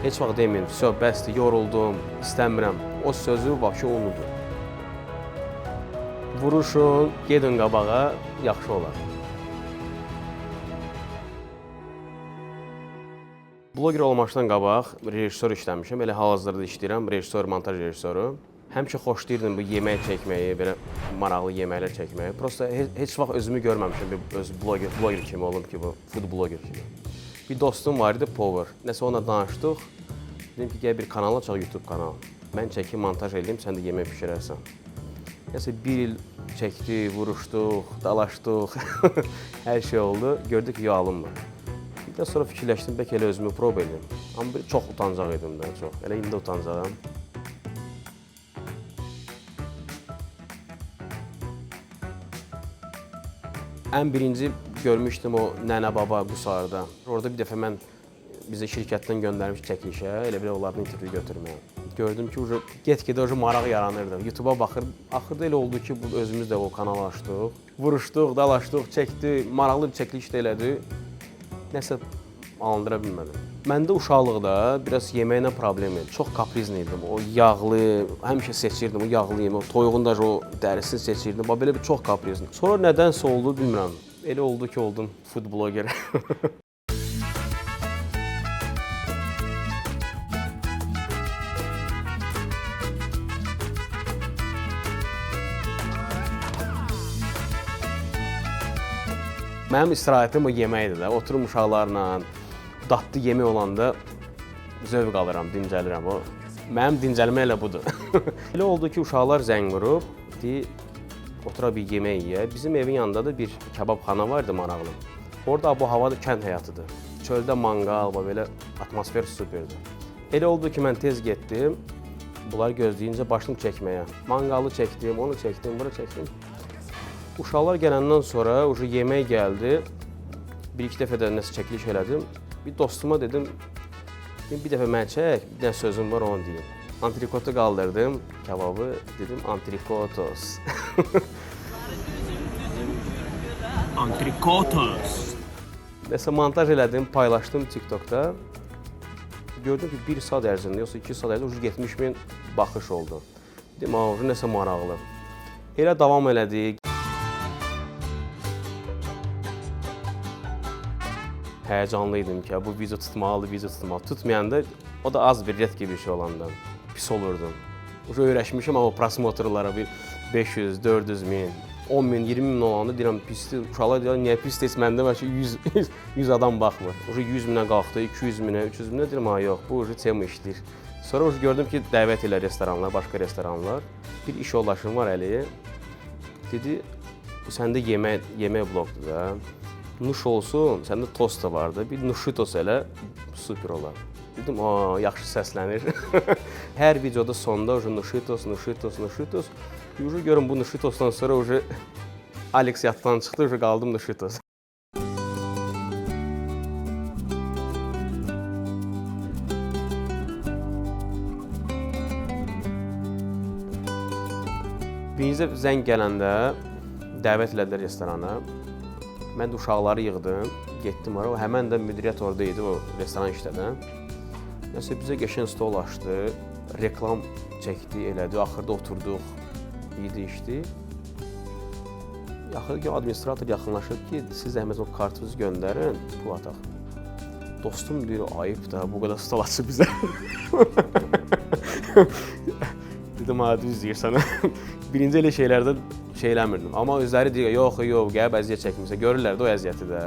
Heç vaxt deməyin, "Vəsə, bəsdir, yoruldum, istəmirəm." O sözü vəbşi unudun. Vuruşun, gedin qabağa, yaxşı olar. Bloger olmamışdan qabaq rejissor işləmişəm. Elə hal-hazırda işləyirəm, rejissor, montaj rejissoru. Həmişə xoşlayırdım bu yemək çəkməyi, belə maraqlı yeməklər çəkməyi. Prosta heç vaxt özümü görməmişəm bir öz bloger kimi olum ki, bu food bloger kimi. Bir dostum var idi, Power. Nəsə onunla danışdıq. Dedim ki, gəl bir kanal açaq, YouTube kanalı. Mən çəkim, montaj edeyim, sən də yemək bişirərsən. Nəsə bir il çəkdi, vuruşduq, dalaşdıq, hər şey oldu. Gördük ki, alınmır. Bir də sonra fikirləşdim, bəlkə elə özümü prov edeyim. Amma çox utancaq idim də, çox. Elə indi utancağam. Ən birinci görmüşdüm o nənə baba bu sarıda. Orada bir dəfə mən bizə şirkətdən göndərmiş çəkilişə, elə belə onlardan intervyu götürməyə. Gördüm ki, get-gedə maraq yaranırdı. YouTube'a baxır, axırda elə oldu ki, özümüz də o kanal açdıq. Vuruşduq, dalaşdıq, çəkdi, maraqlı bir çəkiliş də elədi. Nəsə alındıra bilmədim. Məndə uşaqlıqda biraz yeməklə problem idi. Çox kaprizli idim. O yağlı, həmişə seçirdim o yağlı yemək. O toyuğun da o dərisini seçirdim. Belə bir çox kaprizli. Sonra nədənsə oldu bilmirəm. Elə oldu ki, oldum food bloger. Mənim istirahətim o yeməkdir də. Oturum uşaqlarla, dadlı yemək olanda zövq alıram, dincəlirəm. Mənim dincəlmə elə budur. Elə oldu ki, uşaqlar zəng vurub, otura bir yemək yeyə. Bizim evin yanında da bir kababxana vardı maraqlı. Orada bu hava da kənd həyatıdır. Çöldə manqal, belə atmosfer superdir. Elə oldu ki, mən tez getdim. Bunları gözləyincə başladım çəkməyə. Manqalı çəkdim, onu çəkdim, bunu çəkdim. Uşaqlar gələndən sonra yemək gəldi. Bir-iki dəfə də nəsə çəkiliş elədim. Bir dostuma dedim, bir dəfə mən çək, bir dənə sözüm var, onu deyim. Antrikotu qaldırdım, kababı, dedim antrikotos. Antrikotos. Nəsə montaj elədim, paylaşdım TikTokda. Gördüm ki, 1 saat ərzində, yoxsa 2 saat ərzində 70.000 baxış oldu. Dedim, nəsə maraqlı. Elə davam elədik. Həyəcanlı idim ki, bu video tutmalı. Tutmayanda o da az bir ret gibi bir şey olandan pis olurdum. Öyrəşmişəm amma prosmotorlara bir 500, 400 min, 10 min, 20 min olanda deyirəm pisdir. Uşaqlar deyirəm, niyə pisdir? Məndə bəlkə 100 adam baxmır. 100 minə qalxdı, 200 minə, 300 minə deyirəm, yox, bu tema işdir. Sonra gördüm ki, dəvət elə restoranlar, başqa restoranlar. Bir iş yoldaşım var Əli. Dedi, səndə yemək blogdur da. Nuş olsun, səndə tost da vardı. Bir nuşitos elə super olar. Dedim, yaxşı səslənir. Hər videoda sonda nuşitos. Görüm bu nuşitosdan sonra Alex yatdan çıxdı, qaldım nuşitos. Birinci zəng gələndə dəvət elədilər restorana. Mən də uşaqları yığdım, getdim oraya. Həmən də müdiriyyət orada idi, o restoran işlədən. Nəsə bizə qəşəng stol açdı, reklam çəkdi, elədi. Axırda oturduq, yedi içdi. Axırda administrator yaxınlaşıb ki, siz zəhmət o kartınızı göndərin, pul ataq. Dostum deyir, ayıb da, bu qədər stol açıb bizə. Dedim, düz deyirsən. Birinci elə şeylərdə eləmirdim. Amma özləri deyir, yox, gəlib əziyyət çəkmirsə, görürlər də o əziyyəti də.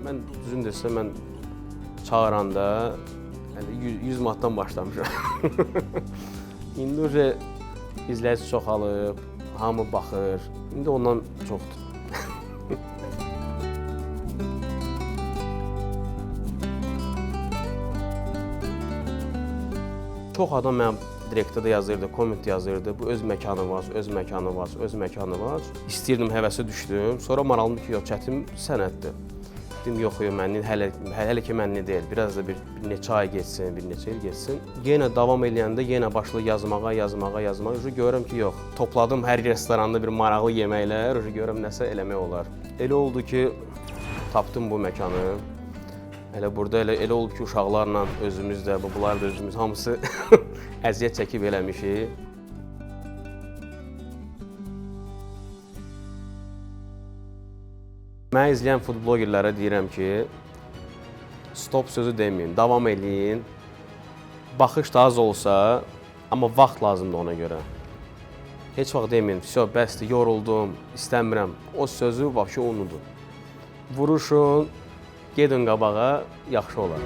Mən düzün desə, mən çağıranda 100 manatdan başlamışam. İndi izləyici çoxalıb, hamı baxır. İndi ondan çoxdur. Çox adam mənim direktdə yazırdı, komment yazırdı. Bu öz məkanı var. İstəyirdim, həvəsə düşdüm. Sonra maraqlandım ki, çətin sənətdir. Dedim, yox, hələ ki mənli deyil. Biraz da bir neçə ay geçsin, bir neçə il geçsin. Yenə davam eləyəndə yenə başladı yazmağa. Görürəm ki, yox. Topladım hər restoranda bir maraqlı yeməklər. Görürəm nəsə eləmək olar. Elə oldu ki, tapdım bu məkanı. Elə burada elə olub ki, uşaqlarla özümüz də, bunlar da özümüz hamısı əziyyət çəkib eləmişik. Mən izləyən food blogerlərə deyirəm ki, stop sözü deməyin, davam eləyin. Baxış da az olsa, amma vaxt lazımdır ona görə. Heç vaxt deməyin, "Vəsə, bəsdir, yoruldum, istəmirəm." O sözü vəbşə unudun. Vuruşun, gedin qabağa, yaxşı olar.